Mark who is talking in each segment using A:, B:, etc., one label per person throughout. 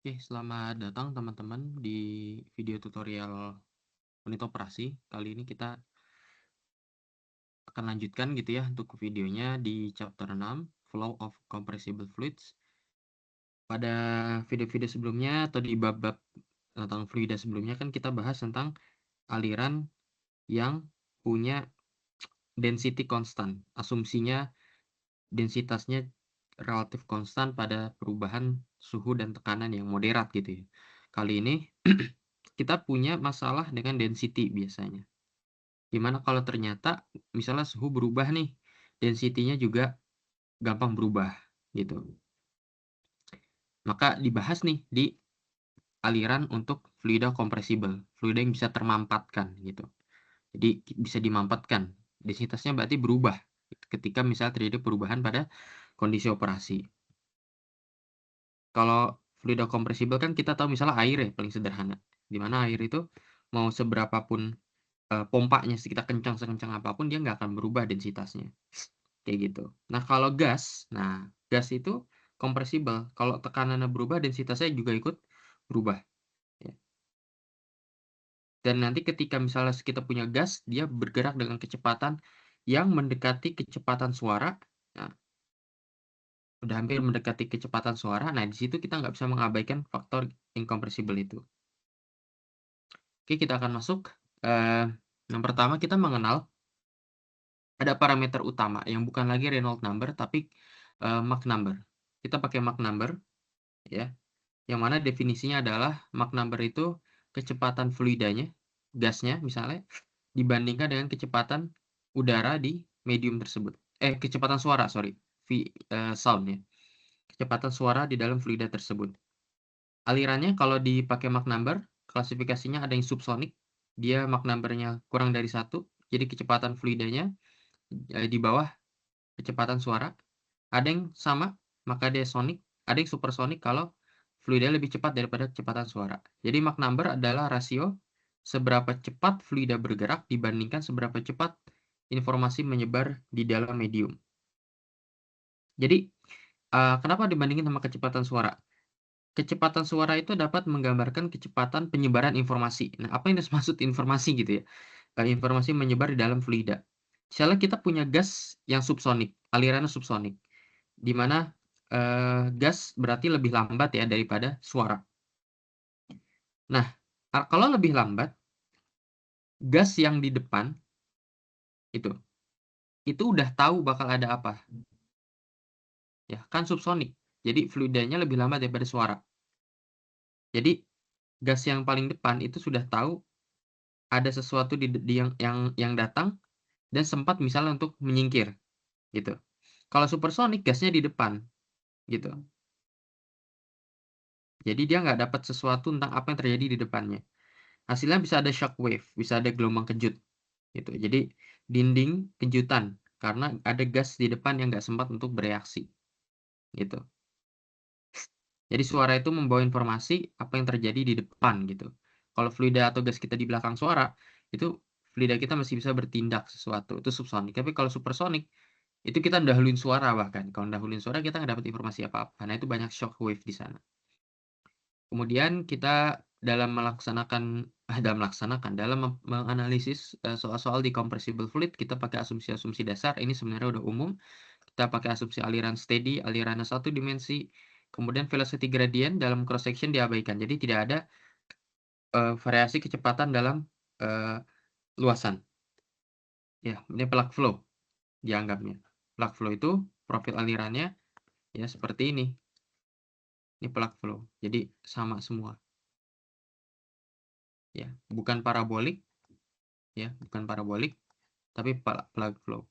A: Oke, selamat datang teman-teman di video tutorial unit operasi. Kali ini kita akan lanjutkan gitu ya untuk videonya di chapter 6, Flow of Compressible Fluids. Pada video-video sebelumnya atau di bab-bab tentang fluida sebelumnya kan kita bahas tentang aliran yang punya density constant. Asumsinya densitasnya relatif konstan pada perubahan suhu dan tekanan yang moderat gitu ya. Kali ini kita punya masalah dengan density biasanya. Gimana kalau ternyata misalnya suhu berubah nih, density-nya juga gampang berubah gitu. Maka dibahas nih di aliran untuk fluida compressible, fluida yang bisa termampatkan gitu. Jadi bisa dimampatkan. Densitasnya berarti berubah ketika misalnya terjadi perubahan pada kondisi operasi. Kalau fluida compressible kan kita tahu misalnya air ya paling sederhana. Di mana air itu mau seberapa pun pompanya kita kencang sekencang apapun dia nggak akan berubah densitasnya. Kayak gitu. Nah, kalau gas, gas itu compressible. Kalau tekanannya berubah, densitasnya juga ikut berubah, ya. Dan nanti ketika misalnya kita punya gas, dia bergerak dengan kecepatan yang mendekati kecepatan suara. Nah, udah hampir mendekati kecepatan suara. Nah, di situ kita nggak bisa mengabaikan faktor incompressible itu. Oke, kita akan masuk. Yang pertama kita mengenal ada parameter utama yang bukan lagi Reynolds number, tapi Mach number. Kita pakai Mach number, ya. Yang mana definisinya adalah Mach number itu kecepatan fluidanya, gasnya misalnya, dibandingkan dengan kecepatan udara di medium tersebut. Kecepatan suara, sorry. Sound ya. Kecepatan suara di dalam fluida tersebut. Alirannya kalau dipakai Mach number, klasifikasinya ada yang subsonik, dia Mach number-nya kurang dari 1, jadi kecepatan fluidanya di bawah kecepatan suara. Ada yang sama, maka dia sonik, ada yang supersonik kalau fluida lebih cepat daripada kecepatan suara. Jadi Mach number adalah rasio seberapa cepat fluida bergerak dibandingkan seberapa cepat informasi menyebar di dalam medium. Jadi, kenapa dibandingin sama kecepatan suara? Kecepatan suara itu dapat menggambarkan kecepatan penyebaran informasi. Nah, apa yang dimaksud informasi gitu ya? Informasi menyebar di dalam fluida. Misalnya kita punya gas yang subsonik, alirannya subsonik, di mana gas berarti lebih lambat ya daripada suara. Nah, kalau lebih lambat, gas yang di depan itu udah tahu bakal ada apa. Ya, kan subsonik. Jadi fluidanya lebih lambat daripada suara. Jadi gas yang paling depan itu sudah tahu ada sesuatu di yang datang dan sempat misalnya untuk menyingkir gitu. Kalau supersonik gasnya di depan gitu. Jadi dia nggak dapat sesuatu tentang apa yang terjadi di depannya. Hasilnya bisa ada shock wave, bisa ada gelombang kejut gitu. Jadi dinding kejutan karena ada gas di depan yang nggak sempat untuk bereaksi gitu. Jadi suara itu membawa informasi apa yang terjadi di depan gitu. Kalau fluida atau gas kita di belakang suara, itu fluida kita masih bisa bertindak sesuatu, itu subsonik. Tapi kalau supersonik, itu kita dahuluin suara bahkan. Kalau dahuluin suara kita nggak dapat informasi apa-apa. Nah, itu banyak shock wave di sana. Kemudian kita dalam menganalisis soal-soal di compressible fluid, kita pakai asumsi-asumsi dasar. Ini sebenarnya udah umum. Kita pakai asumsi aliran steady, alirannya satu dimensi, kemudian velocity gradient dalam cross section diabaikan. Jadi tidak ada variasi kecepatan dalam luasan. Ya, ini plug flow dianggapnya. Plug flow itu profil alirannya ya seperti ini. Ini plug flow. Jadi sama semua. Ya, bukan parabolik ya, bukan parabolik tapi plug flow.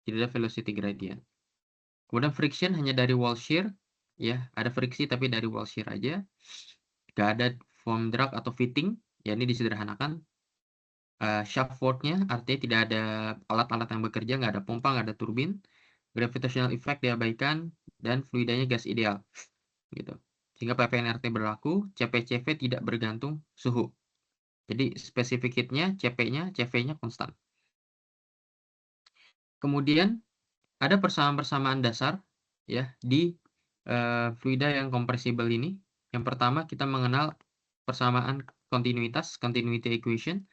A: Jadi ada velocity gradient. Kemudian friction hanya dari wall shear ya, ada friksi tapi dari wall shear aja. Nggak ada foam drag atau fitting, ya ini disederhanakan. Shaft work-nya artinya tidak ada alat-alat yang bekerja, nggak ada pompa, nggak ada turbin. Gravitational effect diabaikan, dan fluidanya gas ideal. Gitu. Sehingga PPNRT berlaku, CP-CV tidak bergantung suhu. Jadi specific heat-nya, CP-nya, CV-nya konstan. Kemudian ada persamaan-persamaan dasar ya di fluida yang kompresibel ini. Yang pertama kita mengenal persamaan kontinuitas, continuity equation,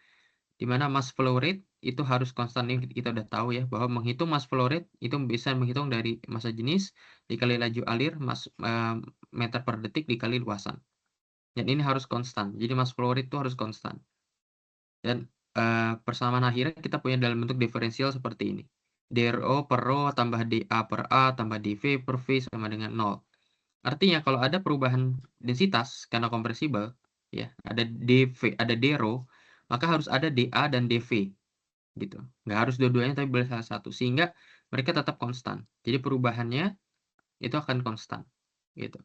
A: di mana mass flow rate itu harus konstan. Ini kita udah tahu ya, bahwa menghitung mass flow rate itu bisa menghitung dari massa jenis dikali laju alir meter per detik dikali luasan. Dan ini harus konstan. Jadi mass flow rate itu harus konstan. Dan persamaan akhirnya kita punya dalam bentuk diferensial seperti ini. dRO per rho tambah dA per A tambah dV per V sama dengan 0. Artinya kalau ada perubahan densitas karena kompresibel, ya, ada dV, ada dRho, maka harus ada dA dan dV, gitu. Nggak harus dua-duanya, tapi boleh salah satu, sehingga mereka tetap konstan. Jadi perubahannya itu akan konstan, gitu.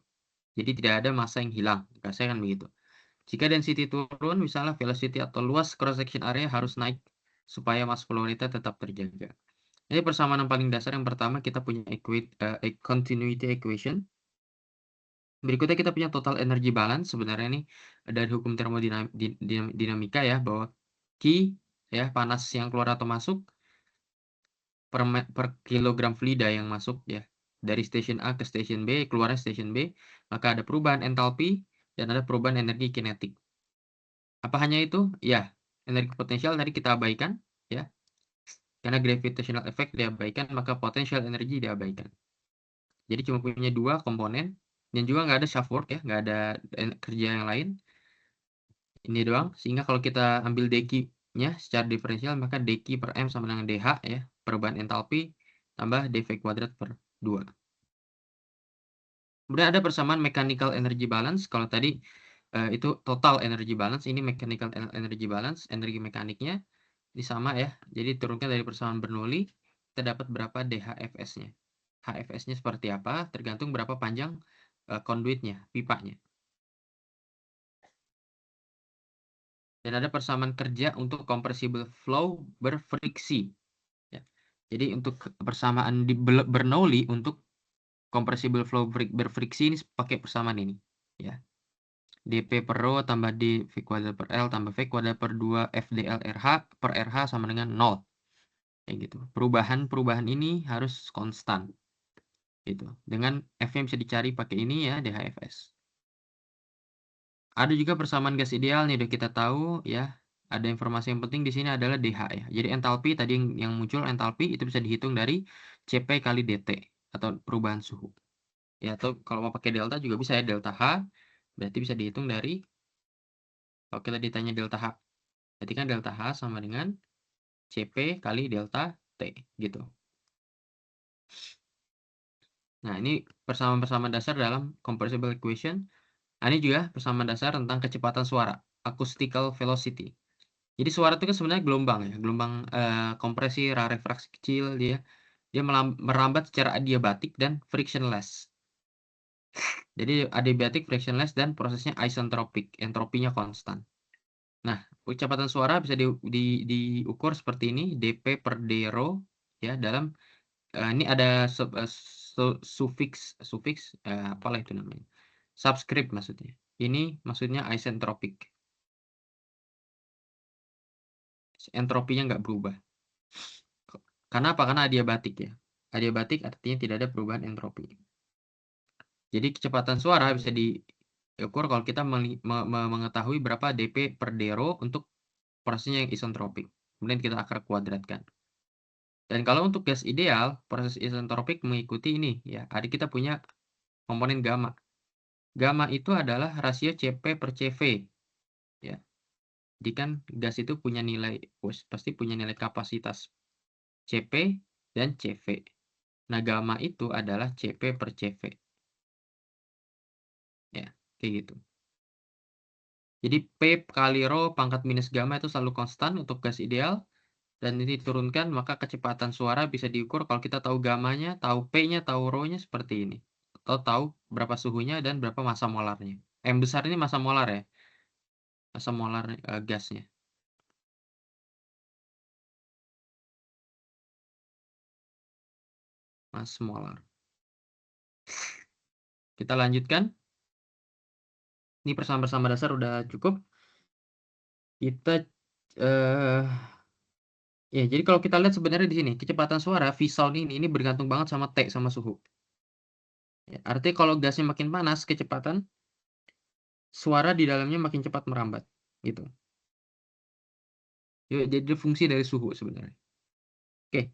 A: Jadi tidak ada massa yang hilang, rasanya kan begitu. Jika density turun, misalnya velocity atau luas cross section area harus naik supaya mass flow rate tetap terjaga. Ini persamaan yang paling dasar. Yang pertama kita punya continuity equation. Berikutnya kita punya total energy balance. Sebenarnya ini dari hukum termodinamika ya, bahwa Q ya, panas yang keluar atau masuk per kilogram fluida yang masuk ya, dari station A ke station B, keluarnya station B, maka ada perubahan entalpi dan ada perubahan energi kinetik. Apa hanya itu? Ya, energi potensial tadi kita abaikan ya. Karena gravitational effect diabaikan, maka potential energy diabaikan. Jadi cuma punya dua komponen, dan juga nggak ada shaft work ya, nggak ada kerja yang lain. Ini doang, sehingga kalau kita ambil dq-nya secara diferensial, maka dq per m sama dengan dh ya, perubahan entalpi tambah dv kuadrat per 2. Kemudian ada persamaan mechanical energy balance. Kalau tadi itu total energy balance, ini mechanical energy balance, energi mekaniknya ini sama ya. Jadi turunkan dari persamaan Bernoulli, kita dapat berapa DHFS-nya. HFS-nya seperti apa, tergantung berapa panjang conduitnya, pipanya. Dan ada persamaan kerja untuk compressible flow berfriksi. Ya. Jadi untuk persamaan di Bernoulli untuk compressible flow berfriksi ini pakai persamaan ini. Ya. dP per rho tambah dV kuadrat per L tambah V kuadrat per 2 FDL RH per RH sama dengan 0. Kayak gitu. Perubahan ini harus konstan. Gitu. Dengan F-nya bisa dicari pakai ini ya, DHFS. Ada juga persamaan gas ideal nih, udah kita tahu ya. Ada informasi yang penting di sini adalah DH ya. Jadi entalpi tadi yang muncul, entalpi itu bisa dihitung dari CP kali DT atau perubahan suhu. Ya, atau kalau mau pakai delta juga bisa ya, delta H berarti bisa dihitung dari, kalau kita ditanya delta H, berarti kan delta H sama dengan CP kali delta T gitu. Nah, ini persamaan-persamaan dasar dalam compressible equation. Nah, ini juga persamaan dasar tentang kecepatan suara, acoustical velocity. Jadi suara itu kan sebenarnya gelombang ya, gelombang kompresi, rarefraksi kecil, dia merambat secara adiabatik dan frictionless. Jadi adiabatik, frictionless, dan prosesnya isentropik, entropinya konstan. Nah, kecepatan suara bisa diukur seperti ini, dP per d rho ya, dalam ini ada sufiks apalah itu namanya, subscript maksudnya. Ini maksudnya isentropik, entropinya nggak berubah. Karena apa? Karena adiabatik ya. Adiabatik artinya tidak ada perubahan entropi. Jadi kecepatan suara bisa diukur kalau kita mengetahui berapa dP per d rho untuk prosesnya yang isentropik. Kemudian kita akar kuadratkan. Dan kalau untuk gas ideal, proses isentropik mengikuti ini ya. Ada kita punya komponen gamma. Gamma itu adalah rasio Cp per Cv ya. Jadi kan gas itu punya nilai, pasti punya nilai kapasitas Cp dan Cv. Nah, gamma itu adalah Cp per Cv. Ya, kayak gitu. Jadi P kali rho pangkat minus gamma itu selalu konstan untuk gas ideal. Dan ini diturunkan, maka kecepatan suara bisa diukur kalau kita tahu gammanya, tahu P-nya, tahu rho-nya seperti ini. Atau tahu berapa suhunya dan berapa massa molarnya. M besar ini massa molar ya. Massa molar gasnya. Massa molar. Kita lanjutkan. Ini persamaan-persamaan dasar udah cukup. Kita ya, jadi kalau kita lihat sebenarnya di sini kecepatan suara V sound ini bergantung banget sama T, sama suhu. Ya, artinya kalau gasnya makin panas, kecepatan suara di dalamnya makin cepat merambat, gitu. Jadi fungsi dari suhu sebenarnya. Oke,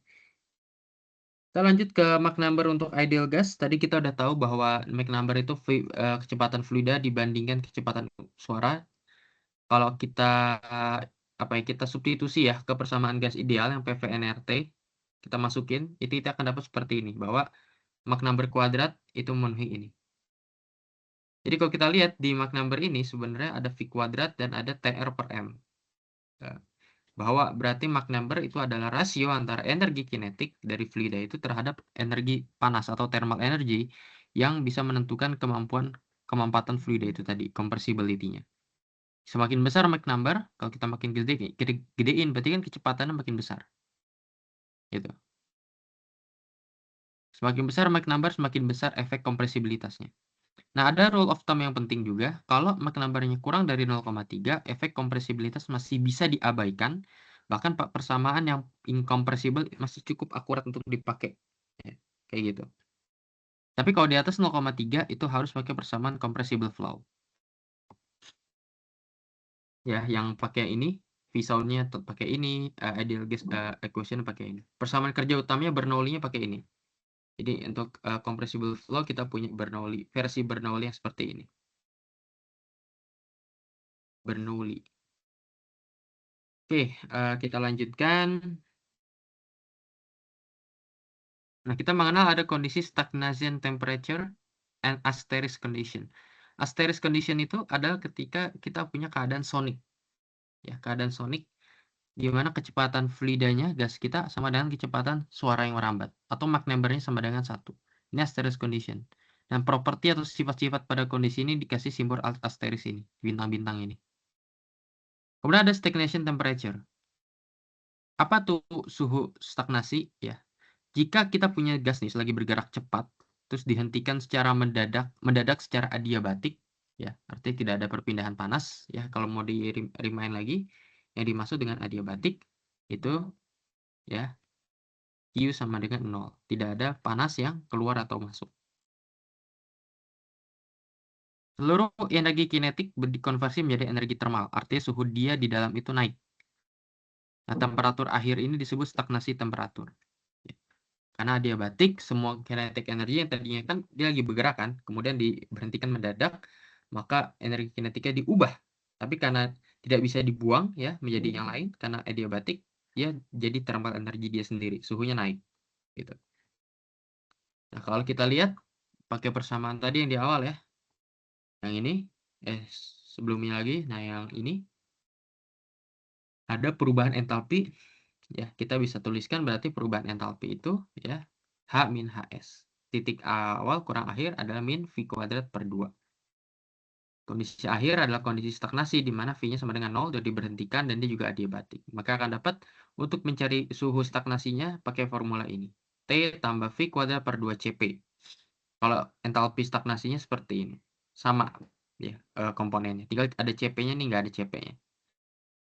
A: kita lanjut ke Mach number untuk ideal gas. Tadi kita udah tahu bahwa Mach number itu kecepatan fluida dibandingkan kecepatan suara. Kalau kita kita substitusi ya ke persamaan gas ideal yang PV-nRT, kita masukin, itu kita akan dapat seperti ini, bahwa Mach number kuadrat itu memenuhi ini. Jadi kalau kita lihat di Mach number ini sebenarnya ada V kuadrat dan ada TR per M. Bahwa berarti Mach number itu adalah rasio antara energi kinetik dari fluida itu terhadap energi panas atau thermal energy yang bisa menentukan kemampatan fluida itu tadi, compressibility-nya. Semakin besar Mach number, kalau kita makin gedein, berarti kan kecepatannya makin besar. Gitu. Semakin besar Mach number, semakin besar efek kompresibilitasnya. Nah, ada rule of thumb yang penting juga. Kalau Mach number-nya kurang dari 0,3, efek kompresibilitas masih bisa diabaikan. Bahkan persamaan yang incompressible masih cukup akurat untuk dipakai. Ya, kayak gitu. Tapi kalau di atas 0,3, itu harus pakai persamaan compressible flow. Ya, yang pakai ini, V-sound-nya pakai ini, ideal gas equation pakai ini. Persamaan kerja utamanya Bernoulli-nya pakai ini. Jadi untuk compressible flow kita punya Bernoulli, versi Bernoulli yang seperti ini. Bernoulli. Oke, kita lanjutkan. Nah, kita mengenal ada kondisi stagnation temperature and asterisk condition. Asterisk condition itu adalah ketika kita punya keadaan sonic. Ya, keadaan sonic di mana kecepatan fluidanya gas kita sama dengan kecepatan suara yang merambat atau Mach number-nya sama dengan 1. Ini asterisk condition. Dan properti atau sifat-sifat pada kondisi ini dikasih simbol asterisk ini, bintang-bintang ini. Kemudian ada stagnation temperature. Apa tuh suhu stagnasi? Ya, jika kita punya gas nih lagi bergerak cepat, terus dihentikan secara mendadak secara adiabatik, ya, artinya tidak ada perpindahan panas, ya, kalau mau di-remind lagi, yang dimaksud dengan adiabatik itu, ya, Q sama dengan 0. Tidak ada panas yang keluar atau masuk. Seluruh energi kinetik dikonversi menjadi energi termal, artinya suhu dia di dalam itu naik. Nah, temperatur akhir ini disebut stagnasi temperatur. Karena adiabatik, semua kinetic energi yang tadinya kan dia lagi bergerak kan, kemudian diberhentikan mendadak, maka energi kinetiknya diubah. Tapi karena tidak bisa dibuang ya menjadi yang lain, karena adiabatik, dia jadi thermal energi dia sendiri, suhunya naik. Gitu. Nah, kalau kita lihat pakai persamaan tadi yang di awal ya, yang ini, sebelumnya lagi, nah yang ini, ada perubahan entalpi, ya kita bisa tuliskan berarti perubahan entalpi itu ya H min HS. Titik awal kurang akhir adalah min V kuadrat per 2. Kondisi akhir adalah kondisi stagnasi di mana V-nya sama dengan 0 dan diberhentikan dan dia juga adiabatik. Maka akan dapat untuk mencari suhu stagnasinya pakai formula ini. T tambah V kuadrat per 2 CP. Kalau entalpi stagnasinya seperti ini. Sama ya komponennya. Tinggal ada CP-nya nih, nggak ada CP-nya.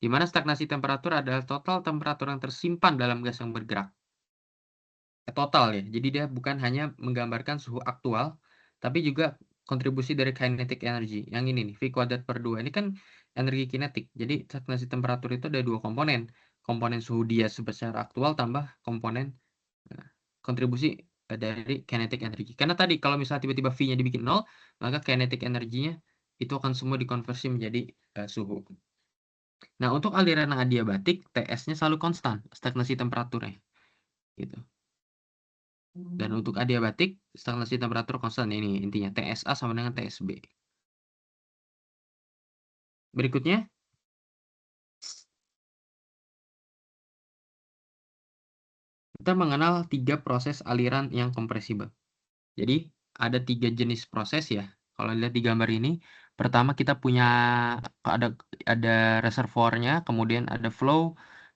A: Di mana stagnasi temperatur adalah total temperatur yang tersimpan dalam gas yang bergerak. Total ya. Jadi dia bukan hanya menggambarkan suhu aktual, tapi juga kontribusi dari kinetic energy. Yang ini nih, V kuadrat per 2. Ini kan energi kinetik. Jadi stagnasi temperatur itu ada 2 komponen. Komponen suhu dia secara aktual tambah komponen kontribusi dari kinetic energy. Karena tadi kalau misalnya tiba-tiba V-nya dibikin 0, maka kinetic energinya itu akan semua dikonversi menjadi suhu. Nah, untuk aliran adiabatik, TS-nya selalu konstan, stagnasi temperaturnya. Gitu. Dan untuk adiabatik, stagnasi temperatur konstan ini intinya TSA sama dengan TSB. Berikutnya, kita mengenal 3 proses aliran yang kompresibel. Jadi, ada 3 jenis proses ya. Kalau lihat di gambar ini, pertama kita punya ada reservoirnya, kemudian ada flow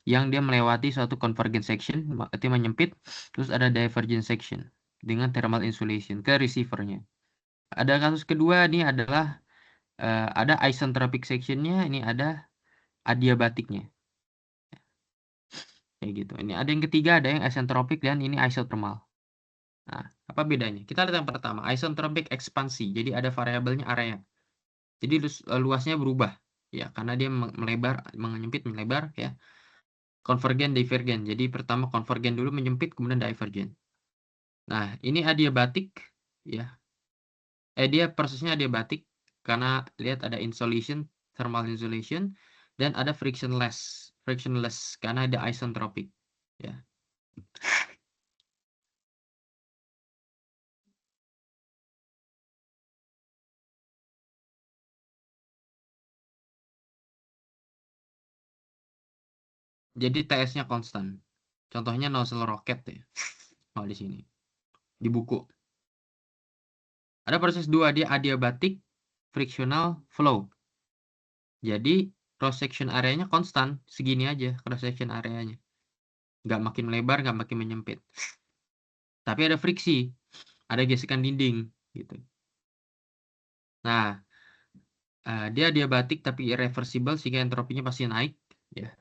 A: yang dia melewati suatu convergent section, berarti menyempit, terus ada divergent section dengan thermal insulation ke receivernya. Ada kasus kedua ini adalah ada isentropic sectionnya, ini ada adiabatiknya. Kayak gitu. Ini ada yang ketiga, ada yang isentropik dan ini isothermal. Nah, apa bedanya? Kita lihat yang pertama, isentropic ekspansi. Jadi ada variabelnya area. Jadi luasnya berubah ya karena dia melebar, menyempit, melebar ya. Konvergen, divergen. Jadi pertama konvergen dulu menyempit kemudian divergen. Nah, ini adiabatik ya. Dia prosesnya adiabatik karena lihat ada insolation, thermal insulation dan ada frictionless. Frictionless karena ada isentropic ya. Jadi TS-nya konstan. Contohnya nozzle rocket ya. Oh, di sini. Di buku. Ada proses 2, dia adiabatic frictional flow. Jadi cross section areanya konstan, segini aja cross section areanya. Nggak makin melebar, nggak makin menyempit. Tapi ada friksi, ada gesekan dinding gitu. Nah, dia adiabatic tapi irreversible sehingga entropinya pasti naik ya.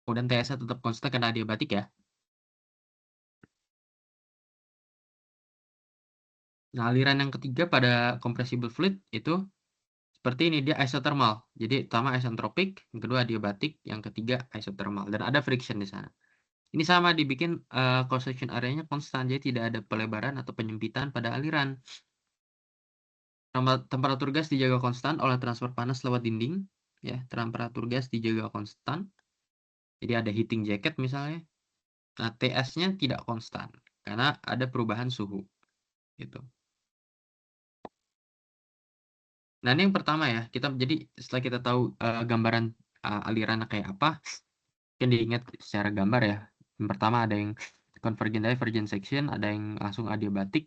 A: Kemudian TS tetap konstan karena adiabatik ya. Nah, aliran yang ketiga pada compressible fluid itu seperti ini, dia isothermal. Jadi pertama isentropik, yang kedua adiabatik, yang ketiga isothermal dan ada friction di sana. Ini sama dibikin cross section areanya konstan, jadi tidak ada pelebaran atau penyempitan pada aliran. Temperatur gas dijaga konstan oleh transfer panas lewat dinding, ya. Temperatur gas dijaga konstan. Jadi ada heating jacket misalnya. Nah, TS-nya tidak konstan karena ada perubahan suhu, gitu. Nah, ini yang pertama ya. Jadi setelah kita tahu gambaran aliran kayak apa, kan diingat secara gambar ya. Yang pertama ada yang convergent divergent section, ada yang langsung adiabatik,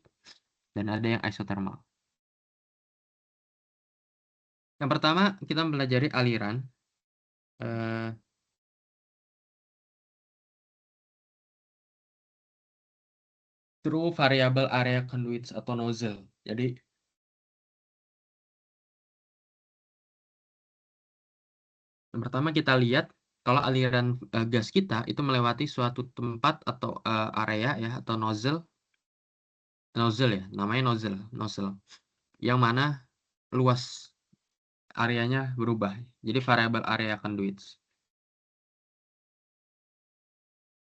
A: dan ada yang isothermal. Yang pertama kita mempelajari aliran through variable area conduits atau nozzle. Jadi yang pertama kita lihat kalau aliran gas kita itu melewati suatu tempat atau area ya atau nozzle ya, namanya nozzle. Yang mana luas areanya berubah. Jadi variable area conduits.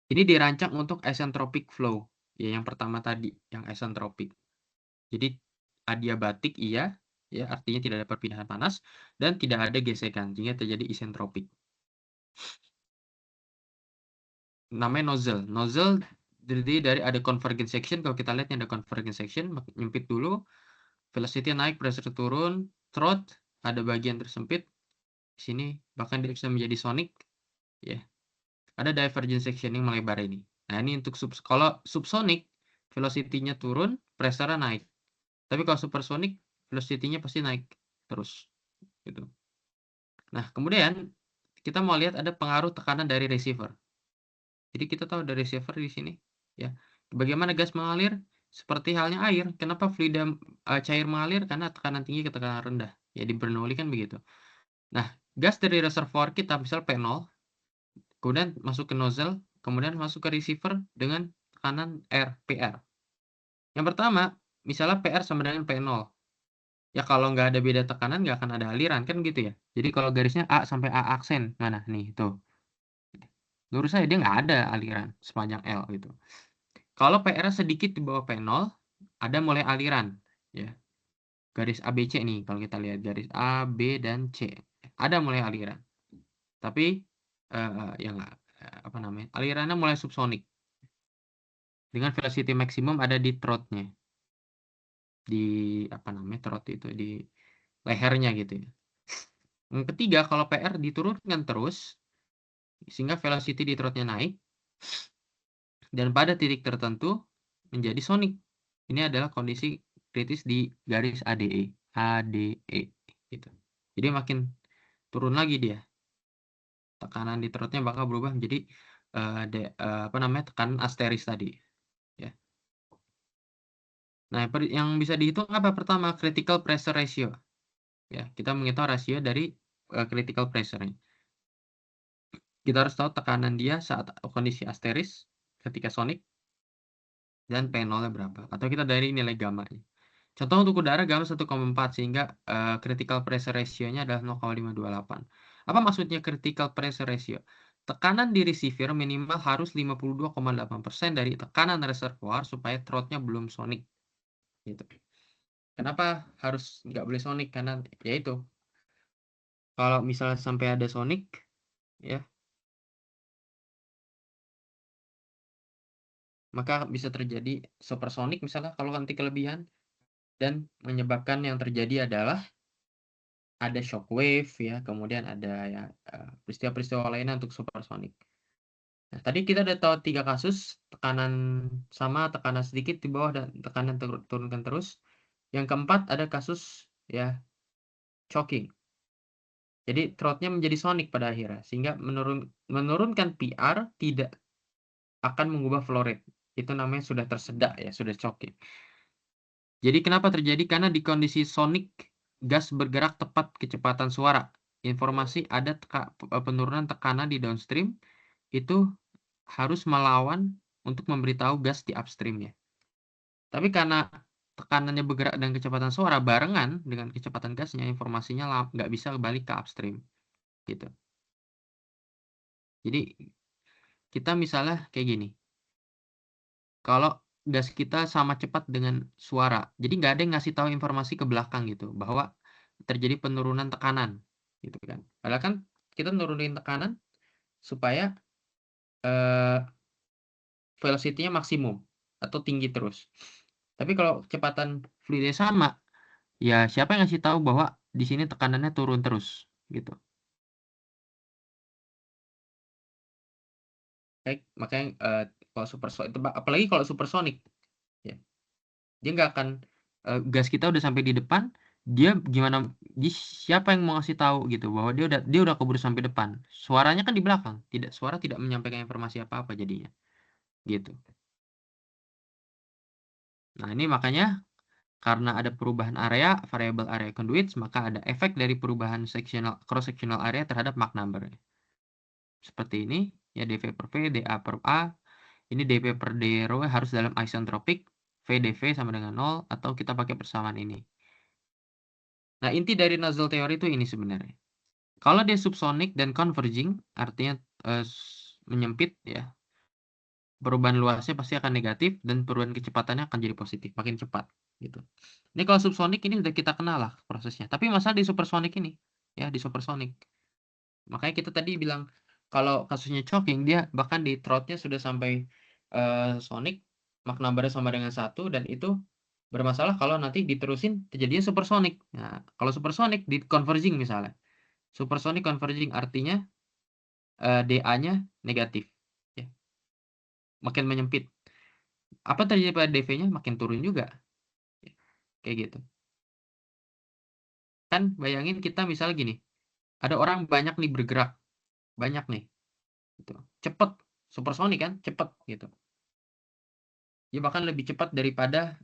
A: Ini dirancang untuk isentropic flow. Ya, yang pertama tadi, yang isentropic. Jadi adiabatik iya, ya artinya tidak ada perpindahan panas dan tidak ada gesekan, sehingga terjadi isentropik. Namanya nozzle. Nozzle terdiri dari ada convergent section. Kalau kita lihat ada convergent section, nyempit dulu, velocity naik, pressure turun, throat ada bagian tersempit. Di sini bahkan dia bisa menjadi sonic, ya. Ada divergent section yang melebar ini. Nah, ini untuk kalau subsonic, velocity-nya turun, pressure-nya naik. Tapi kalau supersonic, velocity-nya pasti naik terus, gitu. Nah, kemudian kita mau lihat ada pengaruh tekanan dari receiver. Jadi kita tahu dari receiver di sini, ya. Bagaimana gas mengalir? Seperti halnya air. Kenapa fluida cair mengalir? Karena tekanan tinggi ke tekanan rendah. Ya, di Bernoulli kan begitu. Nah, gas dari reservoir kita, misal P0, kemudian masuk ke nozzle, kemudian masuk ke receiver dengan tekanan PR. Yang pertama, misalnya PR sama dengan P0. Ya kalau nggak ada beda tekanan, nggak akan ada aliran, kan gitu ya. Jadi kalau garisnya A sampai A aksen, mana nih, tuh. Lurus saya, dia nggak ada aliran sepanjang L gitu. Kalau PR sedikit di bawah P0, ada mulai aliran. Ya. Garis ABC nih, kalau kita lihat garis A, B, dan C. Ada mulai aliran. Tapi, yang apa namanya, alirannya mulai subsonik. Dengan velocity maksimum ada di throat-nya. Di, apa namanya, throat itu, di lehernya gitu ya. Yang ketiga, kalau PR diturunkan terus, sehingga velocity di throat-nya naik, dan pada titik tertentu menjadi sonic. Ini adalah kondisi kritis di garis ADE gitu. Jadi makin turun lagi dia. Tekanan di throat-nya bakal berubah menjadi apa namanya, tekanan asteris tadi, ya. Nah, yang bisa dihitung apa? Pertama, critical pressure ratio. Ya, kita menghitung rasio dari critical pressure-nya. Kita harus tahu tekanan dia saat kondisi asteris ketika sonic dan P0-nya berapa. Atau kita dari nilai gamma-nya. Contoh untuk udara gamma 1,4 sehingga critical pressure ratio-nya adalah 0,528. Apa maksudnya critical pressure ratio? Tekanan di receiver minimal harus 52,8% dari tekanan reservoir supaya throat-nya belum sonic. Gitu. Kenapa harus nggak boleh sonic? Karena ya itu, kalau misalnya sampai ada sonic, ya, maka bisa terjadi supersonic misalnya kalau nanti kelebihan, dan menyebabkan yang terjadi adalah ada shockwave ya, kemudian ada ya peristiwa-peristiwa lainnya untuk supersonic. Nah, tadi kita udah tahu 3 kasus, tekanan sama, tekanan sedikit di bawah, dan tekanan turunkan terus. Yang keempat ada kasus ya choking. Jadi throat-nya menjadi sonic pada akhirnya, sehingga menurunkan PR tidak akan mengubah flow rate. Itu namanya sudah tersedak ya, sudah choking. Jadi kenapa terjadi? Karena di kondisi sonic, gas bergerak tepat kecepatan suara. Informasi ada penurunan tekanan di downstream, itu harus melawan untuk memberitahu gas di upstreamnya. Tapi karena tekanannya bergerak dan kecepatan suara barengan dengan kecepatan gasnya, informasinya nggak bisa balik ke upstream. Gitu. Jadi kita misalnya kayak gini. Kalau gas kita sama cepat dengan suara, jadi nggak ada yang ngasih tahu informasi ke belakang gitu, bahwa terjadi penurunan tekanan. Gitu kan. Padahal kan kita nurunin tekanan supaya velocity-nya maksimum atau tinggi terus. Tapi kalau kecepatan fluidnya sama, ya siapa yang ngasih tahu bahwa di sini tekanannya turun terus gitu. Baik, makanya kalau supersonic, apalagi kalau supersonic, ya, dia nggak akan gas kita udah sampai di depan, dia gimana? Siapa yang mau ngasih tahu gitu bahwa dia udah keburu sampai depan? Suaranya kan di belakang, suara tidak menyampaikan informasi apa-apa jadinya, gitu. Nah ini makanya karena ada perubahan area, variable area conduits, maka ada efek dari perubahan cross sectional area terhadap Mach number. Seperti ini, ya dV per V, dA per A. Ini dV per d rho harus dalam isentropik, V dV sama dengan 0, atau kita pakai persamaan ini. Nah, inti dari nozzle teori itu ini sebenarnya. Kalau dia subsonic dan converging, artinya menyempit, ya, perubahan luasnya pasti akan negatif dan perubahan kecepatannya akan jadi positif, makin cepat gitu. Ini kalau subsonic ini udah kita kenal lah prosesnya. Tapi masalah di supersonic ini, ya, di supersonic. Makanya kita tadi bilang kalau kasusnya choking, dia bahkan di throat-nya sudah sampai sonic, Mach number-nya sama dengan 1, dan itu bermasalah kalau nanti diterusin terjadinya supersonic. Nah, kalau supersonic di converging misalnya. Supersonic converging artinya dA-nya negatif. Ya, makin menyempit. Apa terjadi pada dV-nya? Makin turun juga. Ya, kayak gitu. Kan bayangin kita misalnya gini, ada orang banyak nih bergerak, banyak nih, gitu. Cepet, supersonic kan, cepet gitu. Dia bahkan lebih cepat daripada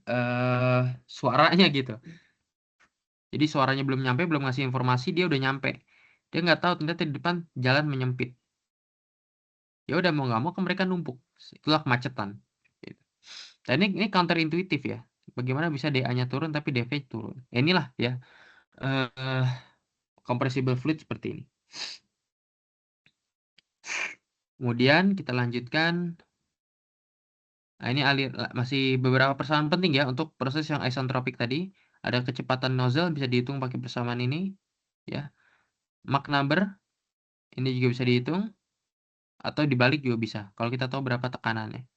A: suaranya gitu. Jadi suaranya belum nyampe, belum ngasih informasi, dia udah nyampe. Dia nggak tahu ternyata di depan jalan menyempit. Ya udah mau nggak mau kan mereka numpuk. Itulah kemacetan. Gitu. Dan ini counterintuitif ya. Bagaimana bisa DA-nya turun tapi dV turun? Ya inilah ya compressible fluid seperti ini. Kemudian kita lanjutkan. Nah, ini masih beberapa persamaan penting ya untuk proses yang isentropik tadi. Ada kecepatan nozzle bisa dihitung pakai persamaan ini, ya. Mach number ini juga bisa dihitung, atau dibalik juga bisa. Kalau kita tahu berapa tekanannya.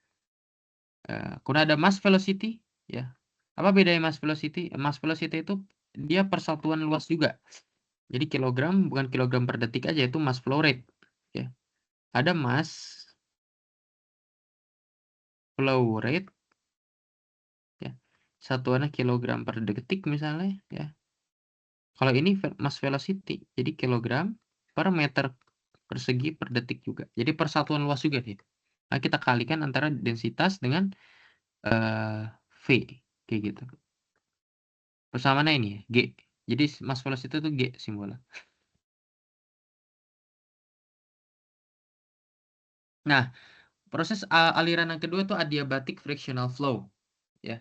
A: Kemudian ada mass velocity, ya. Apa bedanya mass velocity? Mass velocity itu dia persatuan luas juga. Jadi kilogram bukan kilogram per detik aja, itu mass flow rate, ya. Ada mass flow rate, ya. Satuannya kilogram per detik misalnya, ya. Kalau ini mass velocity, jadi kilogram per meter persegi per detik juga. Jadi persatuan luas juga nih. Nah, kita kalikan antara densitas dengan V, kayak gitu. Persamaannya ini ya, G. Jadi mass velocity itu G simbolnya. Nah, proses aliran yang kedua itu adiabatic frictional flow, ya.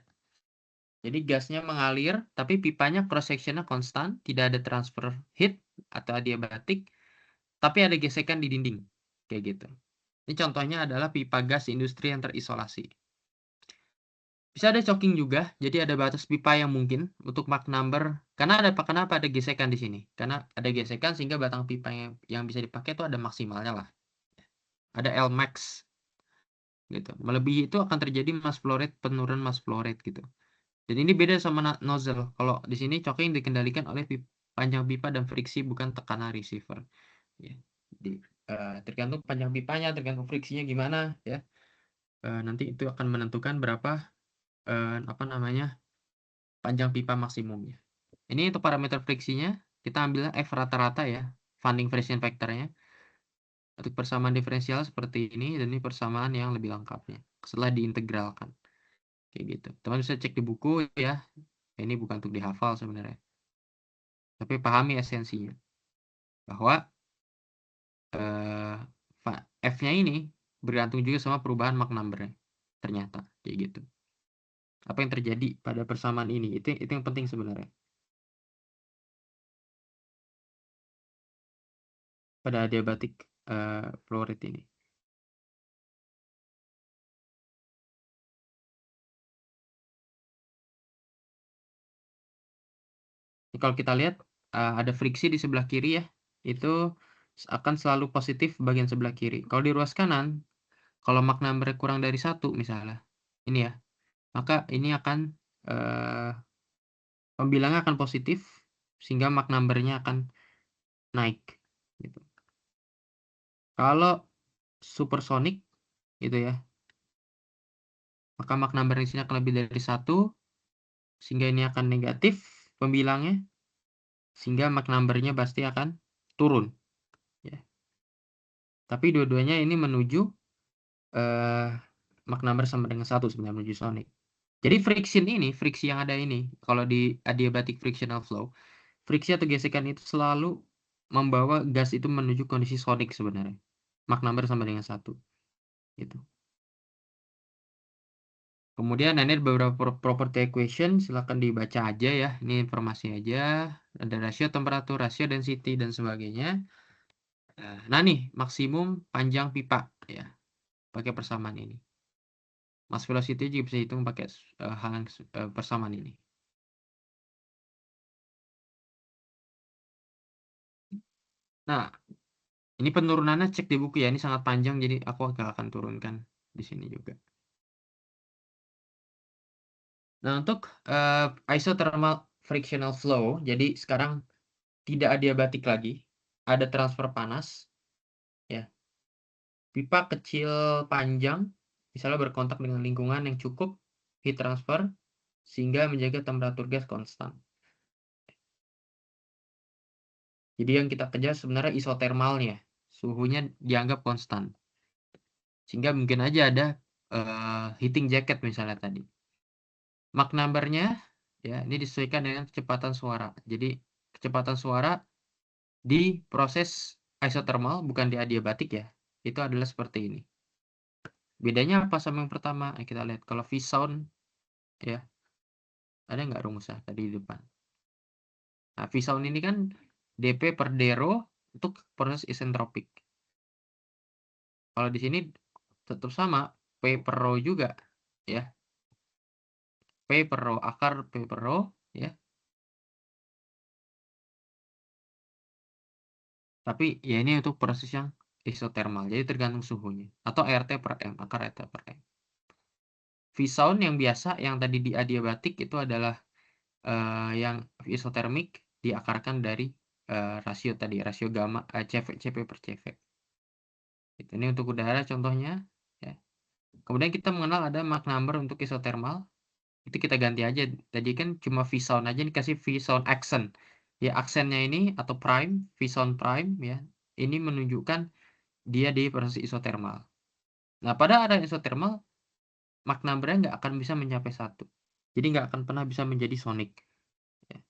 A: Jadi gasnya mengalir, tapi pipanya cross sectionnya konstan, tidak ada transfer heat atau adiabatik, tapi ada gesekan di dinding, kayak gitu. Ini contohnya adalah pipa gas industri yang terisolasi. Bisa ada choking juga, jadi ada batas pipa yang mungkin untuk Mach number, karena kenapa ada gesekan di sini? Karena ada gesekan sehingga batang pipa yang bisa dipakai itu ada maksimalnya lah. Ada Lmax gitu. Melebihi itu akan terjadi mass flow rate, penurunan mass flow rate gitu. Dan ini beda sama nozzle. Kalau di sini choking dikendalikan oleh panjang pipa dan friksi, bukan tekanan receiver. Ya. Tergantung panjang pipanya, tergantung friksinya gimana ya. Nanti itu akan menentukan berapa apa namanya panjang pipa maksimumnya. Ini untuk parameter friksinya kita ambil F rata-rata ya, Fanning friction factornya. Untuk persamaan diferensial seperti ini, dan ini persamaan yang lebih lengkapnya setelah diintegralkan. Kayak gitu. Teman bisa cek di buku ya. Ini bukan untuk dihafal sebenarnya. Tapi pahami esensinya. Bahwa F-nya ini bergantung juga sama perubahan Mach number-nya. Ternyata kayak gitu. Apa yang terjadi pada persamaan ini? Itu yang penting sebenarnya. Pada adiabatik flow rate ini. Kalau kita lihat ada friksi di sebelah kiri ya, itu akan selalu positif bagian sebelah kiri. Kalau di ruas kanan, kalau Mach number kurang dari 1 misalnya, ini ya, maka ini akan pembilangnya akan positif sehingga Mach number-nya akan naik gitu. Kalau supersonic gitu ya, maka Mach number di sini akan lebih dari 1 sehingga ini akan negatif pembilangnya, sehingga Mach number-nya pasti akan turun ya. Tapi dua-duanya ini menuju Mach number sama dengan 1 sebenarnya, menuju sonic. Jadi friksi yang ada ini, kalau di adiabatic frictional flow, friksi atau gesekan itu selalu membawa gas itu menuju kondisi sonic sebenarnya. Mach number sama dengan 1 gitu. Kemudian ini ada beberapa property equation, silahkan dibaca aja ya. Ini informasi aja. Ada rasio temperatur, rasio density dan sebagainya. Nah nih maksimum panjang pipa ya, pakai persamaan ini. Mass velocity juga bisa hitung pakai hal yang persamaan ini. Nah, ini penurunannya cek di buku ya. Ini sangat panjang, jadi aku agak akan turunkan di sini juga. Nah, untuk isothermal frictional flow, jadi sekarang tidak adiabatik lagi, ada transfer panas, ya. Pipa kecil panjang, misalnya berkontak dengan lingkungan yang cukup heat transfer, sehingga menjaga temperatur gas konstan. Jadi yang kita kejar sebenarnya isotermalnya, suhunya dianggap konstan. Sehingga mungkin aja ada heating jacket misalnya tadi. Mach number-nya ya ini disesuaikan dengan kecepatan suara. Jadi kecepatan suara di proses isothermal bukan di adiabatik ya. Itu adalah seperti ini. Bedanya apa sama yang pertama? Kita lihat kalau V-sound ya. Ada nggak rumusnya tadi di depan? Nah, V-sound ini kan dP per dρ untuk proses isentropik. Kalau di sini tetap sama P per rho juga ya. P per rho akar P per rho ya. Tapi ya ini untuk proses yang isotermal. Jadi tergantung suhunya. Atau RT per M, akar RT per M. V-sound yang biasa, yang tadi di adiabatik itu adalah yang isotermik diakarkan dari rasio tadi, rasio gamma CP per CV. Ini untuk udara contohnya. Ya. Kemudian kita mengenal ada Mach number untuk isotermal. Itu kita ganti aja. Tadi kan cuma V-sound aja, dikasih V-sound accent. Ya, aksennya ini atau prime, V-sound prime ya. Ini menunjukkan dia di proses isotermal. Nah, pada ada isotermal, Mach number-nya nggak akan bisa mencapai 1. Jadi nggak akan pernah bisa menjadi sonic. Ya.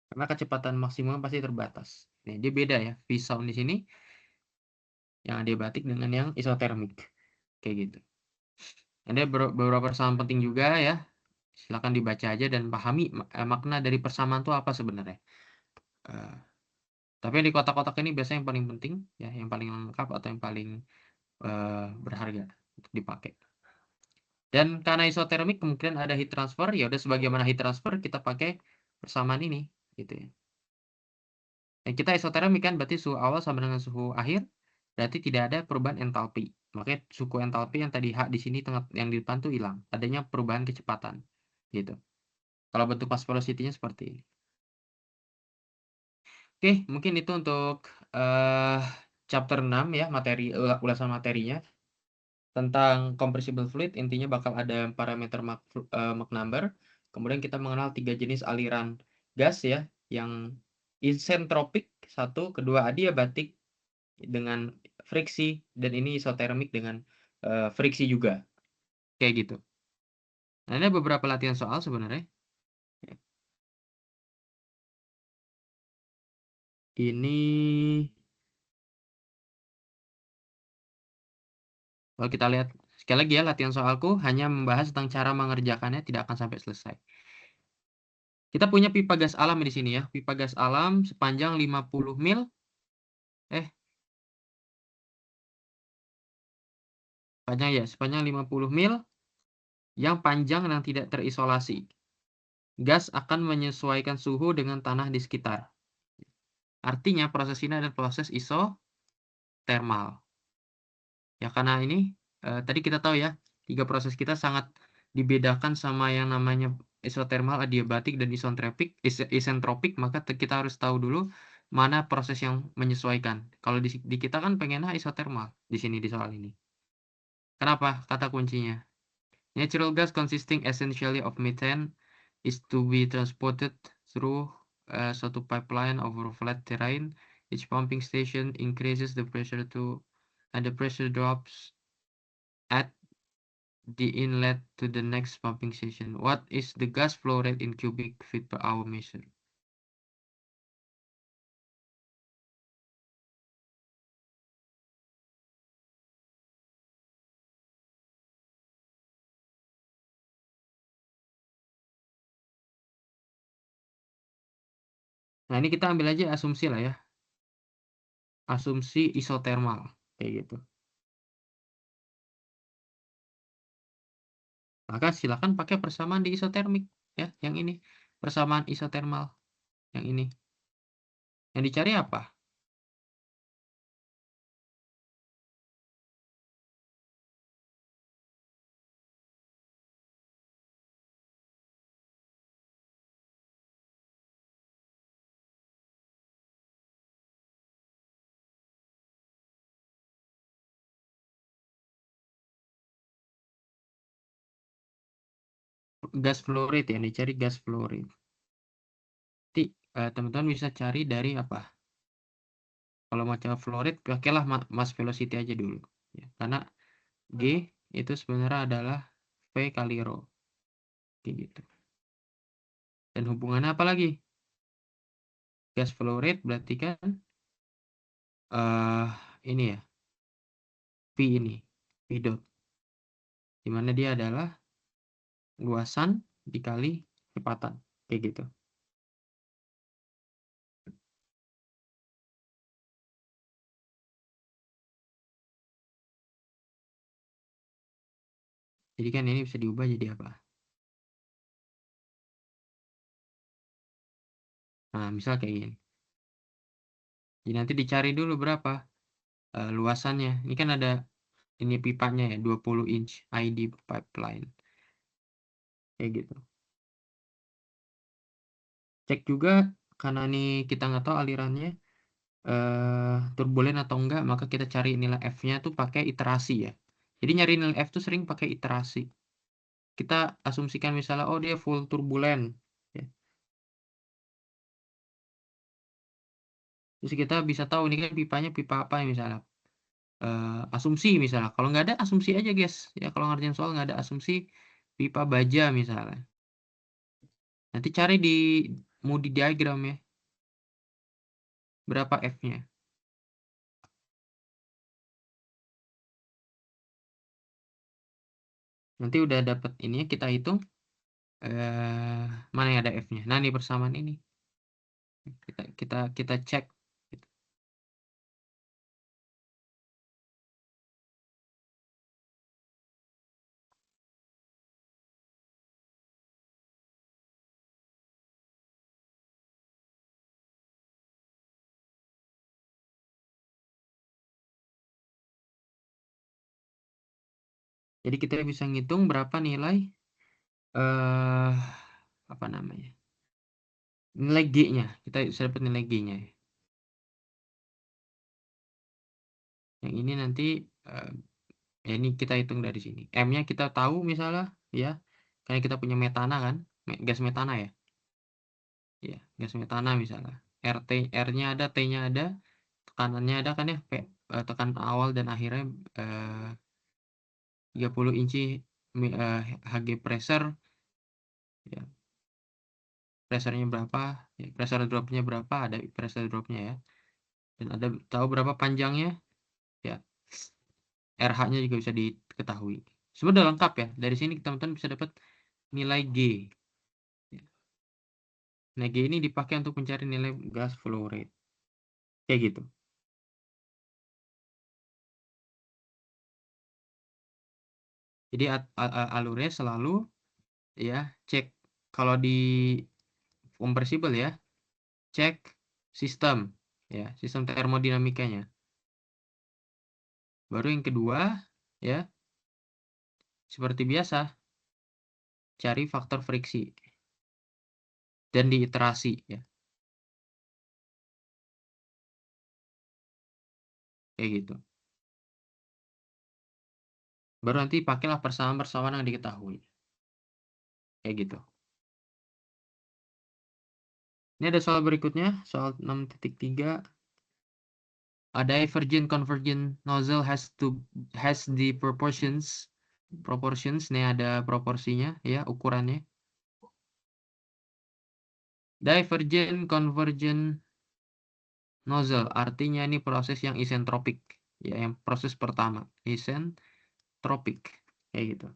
A: Karena kecepatan maksimum pasti terbatas. Nih, dia beda ya, V sound di sini yang adiabatik dengan yang isotermik. Kayak gitu. Ada beberapa persamaan penting juga ya. Silakan dibaca aja dan pahami makna dari persamaan itu apa sebenarnya. Eh, tapi yang di kotak-kotak ini biasanya yang paling penting ya, yang paling lengkap atau yang paling berharga untuk dipakai. Dan karena isotermik kemungkinan ada heat transfer, ya udah sebagaimana heat transfer kita pakai persamaan ini gitu ya. Dan kita isotermik kan berarti suhu awal sama dengan suhu akhir, berarti tidak ada perubahan entalpi. Makanya suku entalpi yang tadi H di sini tengah yang di depan tuh hilang. Adanya perubahan kecepatan gitu. Kalau bentuk mass velocity-nya seperti ini. Oke, mungkin itu untuk chapter 6 ya, materi ulasan materinya tentang compressible fluid. Intinya bakal ada parameter Mach number. Kemudian kita mengenal 3 jenis aliran gas ya, yang isentropik satu, kedua adiabatik dengan friksi, dan ini isotermik dengan friksi juga. Kayak gitu. Nah, ini beberapa latihan soal sebenarnya. Ini kalau kita lihat sekali lagi ya, latihan soalku hanya membahas tentang cara mengerjakannya, tidak akan sampai selesai. Kita punya pipa gas alam di sini ya. Pipa gas alam sepanjang 50 mil. Panjang ya, sepanjang 50 mil yang panjang dan tidak terisolasi. Gas akan menyesuaikan suhu dengan tanah di sekitar. Artinya proses ini adalah proses isotermal. Ya karena ini tadi kita tahu ya, 3 proses kita sangat dibedakan sama yang namanya isotermal, adiabatik, dan isentropik, maka kita harus tahu dulu mana proses yang menyesuaikan. Kalau di kita kan pengennya isotermal di sini di soal ini. Kenapa? Kata kuncinya. Natural gas consisting essentially of methane is to be transported through suatu pipeline over flat terrain. Each pumping station increases the pressure and the pressure drops at the inlet to the next pumping station. What is the gas flow rate in cubic feet per hour measure? Nah, ini kita ambil aja asumsi lah ya. Asumsi isotermal. Kayak gitu. Maka silakan pakai persamaan di isotermik. Ya, yang ini. Persamaan isotermal. Yang ini. Yang dicari apa? Gas flow rate ya. Yang dicari gas flow rate. Nanti teman-teman bisa cari dari apa? Kalau mau cari flow rate, pakailah mass velocity aja dulu. Ya, karena G itu sebenarnya adalah V kali rho. Kayak gitu. Dan hubungannya apa lagi? Gas flow rate berarti kan ini ya, P ini, P dot. Dimana dia adalah luasan dikali kecepatan. Kayak gitu. Jadi kan ini bisa diubah jadi apa? Nah, misal kayak gini. Jadi nanti dicari dulu berapa luasannya. Ini kan ada ini pipanya ya, 20 inch ID pipeline. Kayak gitu. Cek juga karena ini kita nggak tahu alirannya turbulen atau enggak, maka kita cari nilai F-nya tuh pakai iterasi ya. Jadi nyari nilai F tuh sering pakai iterasi. Kita asumsikan misalnya, oh dia full turbulen. Ya. Terus kita bisa tahu ini kan pipanya pipa apa ya misalnya. Asumsi misalnya. Kalau nggak ada, asumsi aja guys. Ya kalau ngerjain soal nggak ada asumsi, pipa baja misalnya. Nanti cari Moody diagram ya. Berapa F-nya? Nanti udah dapat ini kita hitung mana yang ada F-nya. Nah, ini persamaan ini. Kita cek. Jadi kita bisa ngitung berapa nilai apa namanya? Nilai G-nya. Kita bisa dapat nilai G-nya ya. Yang ini nanti ya ini kita hitung dari sini. M-nya kita tahu misalnya ya. Kayak kita punya metana kan? Gas metana ya. Ya, gas metana misalnya. R-nya ada, T-nya ada, tekanannya ada kan ya, tekanan awal dan akhirnya 30 inci Hg pressure ya. Pressurnya berapa? Ya, pressure dropnya berapa? Ada pressure dropnya ya. Dan ada tahu berapa panjangnya? Ya. RH-nya juga bisa diketahui. Sebenarnya udah lengkap ya. Dari sini teman-teman bisa dapat nilai G. Ya. Nah, G ini dipakai untuk mencari nilai gas flow rate. Kayak gitu. Jadi alurnya selalu ya cek kalau di kompresibel ya, cek sistem ya, sistem termodinamikanya. Baru yang kedua ya, seperti biasa cari faktor friksi dan diiterasi ya. Kayak gitu. Baru nanti pakailah persamaan-persamaan yang diketahui. Kayak gitu. Ini ada soal berikutnya, soal 6.3. A divergent convergent nozzle has the proportions. Ini ada proporsinya ya, ukurannya. Divergent convergent nozzle artinya ini proses yang isentropik ya, yang proses pertama isentropik kayak gitu.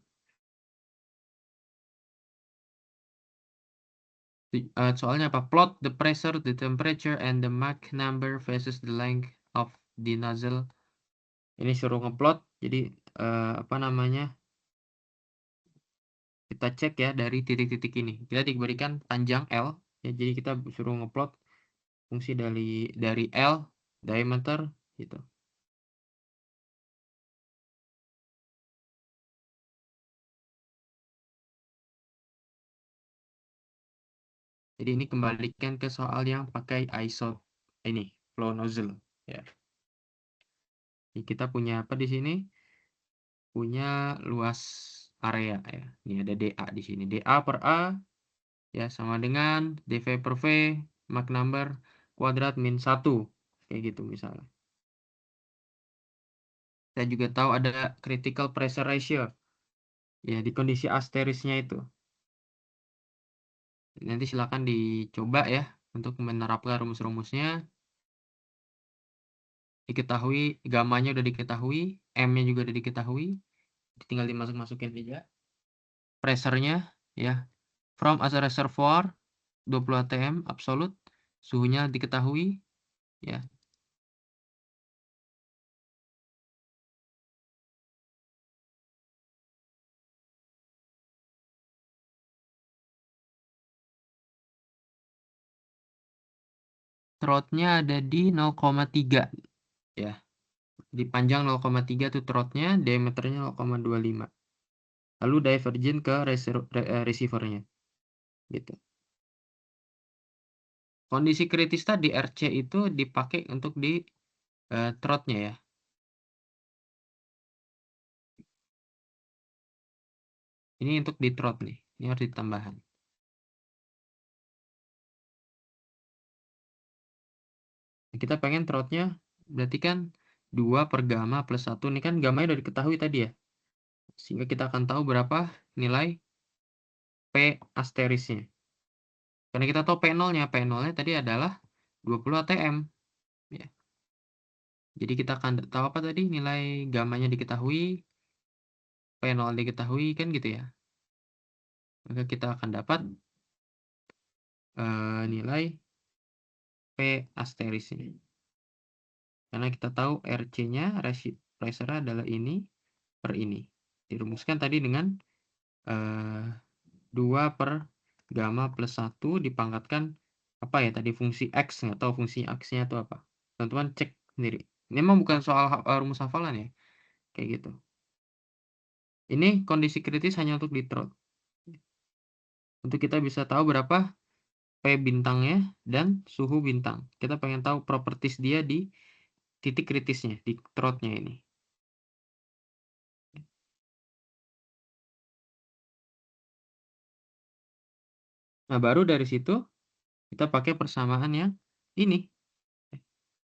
A: Soalnya apa? Plot the pressure, the temperature, and the Mach number versus the length of the nozzle. Ini suruh ngeplot. Jadi apa namanya? Kita cek ya dari titik-titik ini. Kita diberikan panjang L. Ya, jadi kita suruh ngeplot fungsi dari L diameter gitu. Jadi ini kembalikan ke soal yang pakai ISO ini flow nozzle ya. Jadi kita punya apa di sini? Punya luas area ya. Ini ada DA di sini. DA per A ya sama dengan dV per V Mach number kuadrat min 1. Kayak gitu misalnya. Saya juga tahu ada critical pressure ratio. Ya, di kondisi asterisnya itu. Nanti silakan dicoba ya untuk menerapkan rumus-rumusnya. Diketahui, gamanya udah diketahui, M-nya juga udah diketahui. Tinggal dimasuk-masukin aja. Pressure-nya ya. From as a reservoir 20 atm absolute. Suhunya diketahui ya. Throat-nya ada di 0,3 ya. Di panjang 0,3 tuh throat-nya, diameternya 0,25. Lalu divergent ke receiver-nya. Gitu. Kondisi kritis tadi RC itu dipakai untuk di throat-nya ya. Ini untuk di throat nih. Ini harus ditambahan. Kita pengen throat-nya berarti kan 2 per gamma plus 1. Ini kan gamma udah diketahui tadi ya. Sehingga kita akan tahu berapa nilai P asterisnya. Karena kita tahu P0-nya. P0-nya tadi adalah 20 ATM. Ya. Jadi kita akan tahu apa tadi? Nilai gamanya diketahui, P0 diketahui, kan gitu ya. Maka kita akan dapat nilai P asterisnya. Karena kita tahu RC-nya, pressure adalah ini per ini. Dirumuskan tadi dengan 2 per gamma plus 1 dipangkatkan apa ya tadi fungsi X, nggak tahu fungsi X-nya itu apa. Teman-teman cek sendiri. Ini memang bukan soal rumus hafalan ya. Kayak gitu. Ini kondisi kritis hanya untuk di throat. Untuk kita bisa tahu berapa P bintangnya dan suhu bintang. Kita pengen tahu properties dia di titik kritisnya, di throat-nya ini. Nah, baru dari situ kita pakai persamaan yang ini.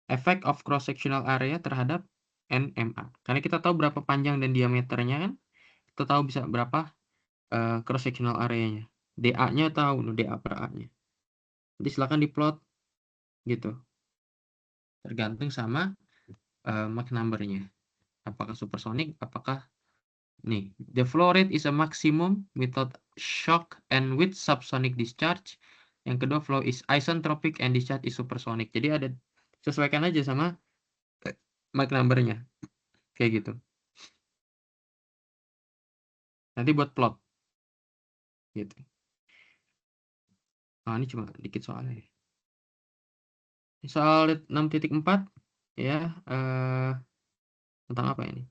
A: Effect of cross-sectional area terhadap NMA. Karena kita tahu berapa panjang dan diameternya kan, kita tahu bisa berapa cross-sectional area-nya. DA-nya tahu, DA per A-nya. Jadi silakan diplot gitu. Tergantung sama Mach number-nya. Apakah supersonic, apakah nih. The flow rate is a maximum without shock and with subsonic discharge. Yang kedua, flow is isentropic and discharge is supersonic. Jadi ada sesuaikan aja sama Mach number-nya. Kayak gitu. Nanti buat plot. Gitu. Nah, ini cuma dikit soalnya. Soal 6.4 ya, tentang apa ini?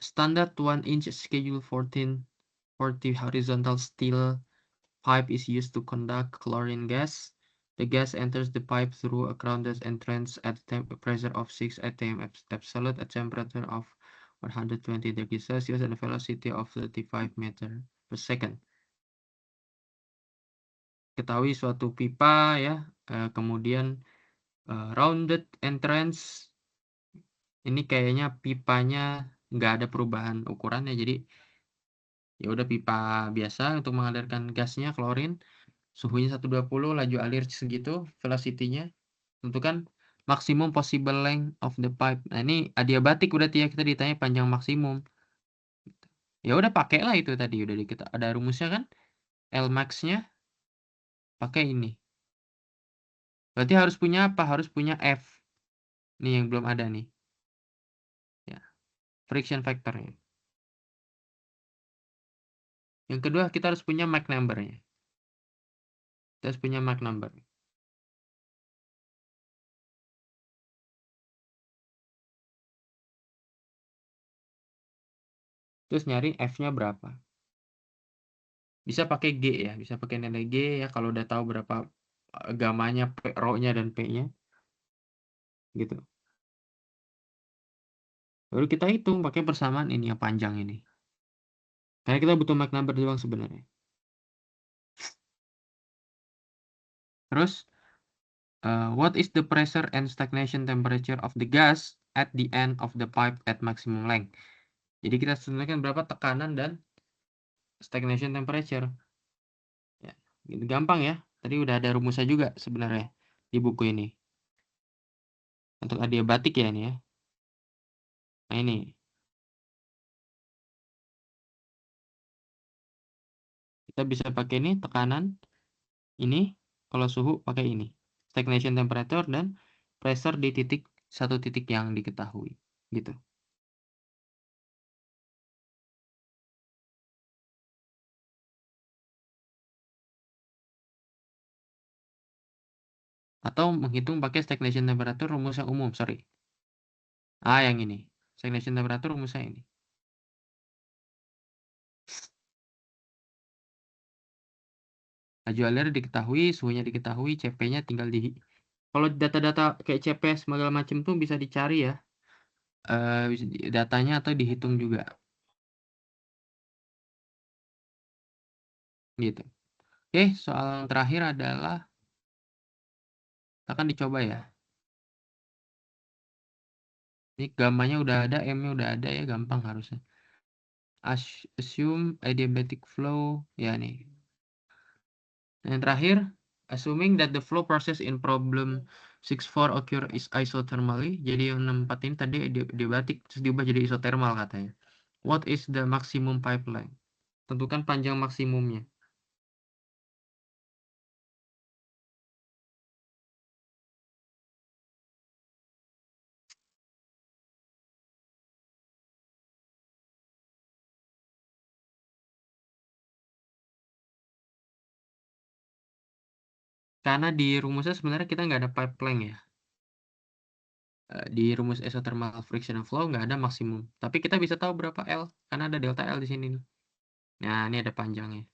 A: Standard 1-inch schedule 1440 horizontal steel pipe is used to conduct chlorine gas. The gas enters the pipe through a grounded entrance at a pressure of 6 atm absolute at temperature of 120 degrees Celsius and a velocity of 35 meter per second. Ketahui suatu pipa ya, kemudian rounded entrance. Ini kayaknya pipanya nggak ada perubahan ukurannya, jadi ya udah pipa biasa untuk mengalirkan gasnya klorin, suhunya 120, laju alir segitu, velocity-nya, tentukan maksimum possible length of the pipe. Nah ini adiabatik berarti ya, kita ditanya panjang maksimum. Ya udah pakailah itu tadi udah kita ada rumusnya kan, L max-nya pakai ini. Berarti harus punya apa? Harus punya F. Nih yang belum ada nih. Ya, friction factor-nya. Yang kedua kita harus punya Mach number-nya. Kita harus punya Mach number. Terus nyari F-nya berapa. Bisa pakai G ya, bisa pakai nilai G ya kalau udah tahu berapa gamanya, rho-nya dan P-nya. Gitu. Baru kita hitung pakai persamaan ini yang panjang ini. Karena kita butuh Mach number doang sebenarnya. Terus, what is the pressure and stagnation temperature of the gas at the end of the pipe at maximum length? Jadi kita tentukan berapa tekanan dan stagnation temperature. Ya, gitu gampang ya. Tadi udah ada rumusnya juga sebenarnya di buku ini. Untuk adiabatik ya ini ya. Nah ini. Kita bisa pakai ini tekanan ini, kalau suhu pakai ini. Stagnation temperature dan pressure di satu titik yang diketahui. Gitu. Atau menghitung pakai stagnation temperature rumus yang umum, sorry. Yang ini. Stagnation temperature rumusnya ini. Laju alir diketahui, suhunya diketahui, CP-nya tinggal di... Kalau data-data kayak CP segala macam tuh bisa dicari ya. Datanya atau dihitung juga. Gitu. Oke, soal yang terakhir adalah akan dicoba ya. Ini gammanya udah ada, M-nya udah ada ya, gampang harusnya. Assume adiabatic flow, ya nih. Yang terakhir, assuming that the flow process in problem 64 occur is isothermally. Jadi yang 64 ini tadi adiabatic terus diubah jadi isothermal katanya. What is the maximum pipeline? Tentukan panjang maksimumnya. Karena di rumusnya sebenarnya kita nggak ada pipeline ya. Di rumus isothermal frictional flow nggak ada maksimum. Tapi kita bisa tahu berapa L, karena ada delta L di sini nih. Nah, ini ada panjangnya.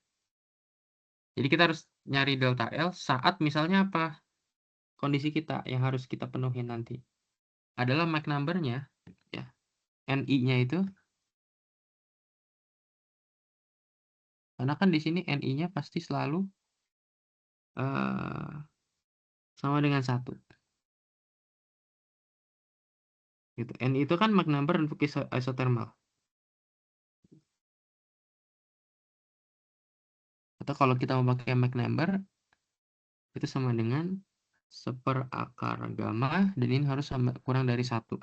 A: Jadi kita harus nyari delta L saat misalnya apa? Kondisi kita yang harus kita penuhi nanti adalah Mach number-nya, ya. NI-nya itu, karena kan di sini NI-nya pasti selalu eh, sama dengan 1. Gitu. NI itu kan Mach number untuk isothermal. Atau kalau kita mau pakai Mach number, itu sama dengan 1/akar gamma, dan ini harus sama kurang dari 1.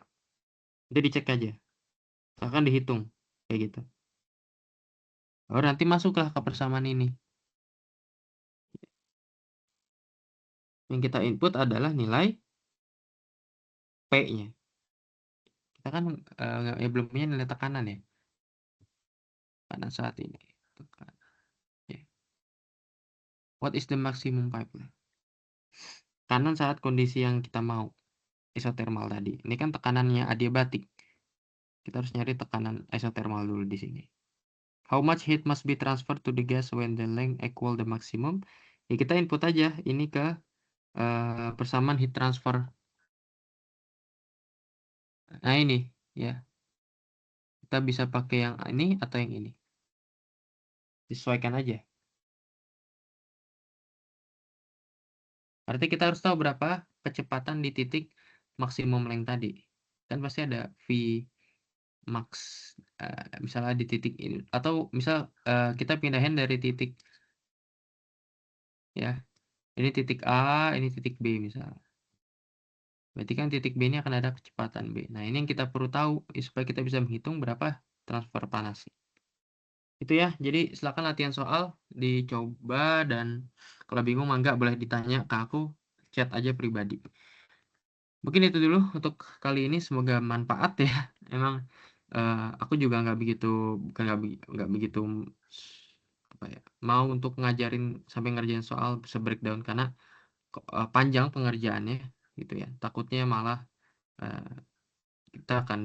A: Jadi dicek aja. Akan dihitung. Kayak gitu. Oh, nanti masuklah ke persamaan ini. Yang kita input adalah nilai P-nya. Kita kan ya belum punya nilai tekanan ya. Tekanan saat ini. Tekanan. Ya. What is the maximum pipeline? Tekanan saat kondisi yang kita mau. Isothermal tadi. Ini kan tekanannya adiabatik. Kita harus nyari tekanan isothermal dulu di sini. How much heat must be transferred to the gas when the length equal the maximum? Ya kita input aja ini ke persamaan heat transfer. Nah ini ya. Kita bisa pakai yang ini atau yang ini. Disesuaikan aja. Berarti kita harus tahu berapa kecepatan di titik maksimum length tadi. Kan pasti ada V max, misalnya di titik ini. Atau misal kita pindahin dari titik, ya. Ini titik A, ini titik B misalnya. Berarti kan titik B ini akan ada kecepatan B. Nah ini yang kita perlu tahu supaya kita bisa menghitung berapa transfer panas. Itu ya, jadi silakan latihan soal, dicoba, dan kalau bingung mangga boleh ditanya ke aku, chat aja pribadi. Mungkin itu dulu untuk kali ini, semoga manfaat ya. Emang aku juga nggak begitu, bukan nggak begitu apa ya, mau untuk ngajarin sampai ngerjain soal se-breakdown, karena panjang pengerjaannya gitu ya. Takutnya malah kita akan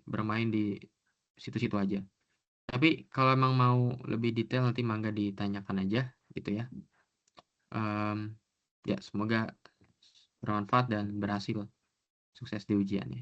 A: bermain di situ-situ aja. Tapi kalau emang mau lebih detail nanti mangga ditanyakan aja gitu ya. Ya semoga bermanfaat dan berhasil, sukses di ujiannya.